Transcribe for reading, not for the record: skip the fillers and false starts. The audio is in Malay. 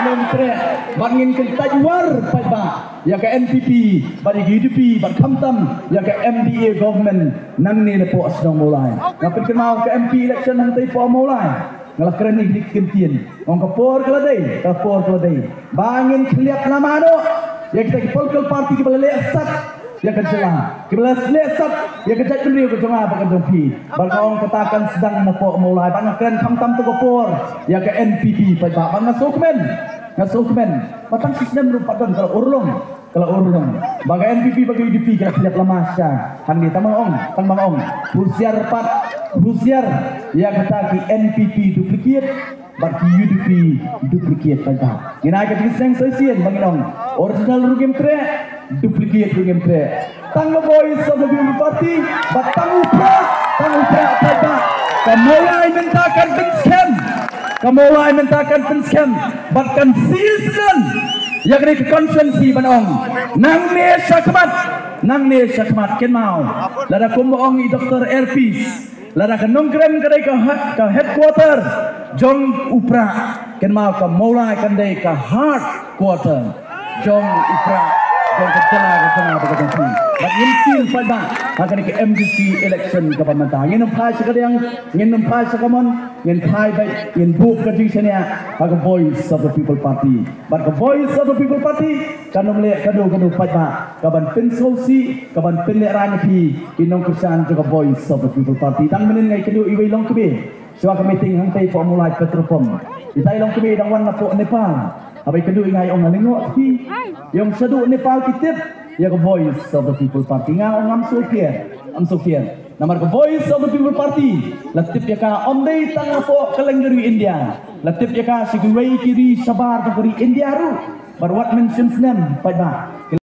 kanong tre bangin kan tajwar pai ba ya ka NPP bari UDP bar khamtam ya ka MDA government nang ni po asdong mulai ngapin kenal ke MP election hantai po mulai ngalah kerani dikentian ong kapor keladai bangin kliap nama do ya kita political party ke balai asat ya kecelah kiblas lesat ya kecak beliau ke tengah bakan dompi balkong katakan sedang napo mulai bang keren khamtam tu kapor ya ke NPP pai ba bang ngasukmen patang sistem rupakan kalau urlong bagi NPP bagi UDP kira tidak lama sya handi tamang ong busiar ya kata ki NPP duplicate bagi UDP duplicate pada gina ke tiseng sesian bangin original rugem tre duplicate rugem tre tang voice of the people party batang upra pada kamulai mentakan penskem bahkan season yang ini konsensi banong nang ne syakmat ken mau lada kumong i Dr. Elpis lada kanongkrem kadai ka headquarter jong upra ken mau ka mulai kandai ka headquarter jong upra jong kecela begitu bagin sil pada akan ke MDC election ke pemerintah ngin phai sekadang ngin phai sakamon ngin phai bai ngin book kadisanya bag voice of the people party but the voice of the people party kanong le kadu pada kaban pensosi kaban penle ranpi kinong kusan juga voice of the people party tang menen ngai kadu iwai long kebe swa meeting hang tai formula petropom itai long kebe dang wan napo Nepal abai kadu ngai ong ngalingok ti yang sadu Nepal kitip ya ke voice of the people party nga am Sofian namar ke voice of the people party latip ya ka ondai tang po kalengeri India latip ya ka sigurei kiri sabar ke India ru but what mentions them pada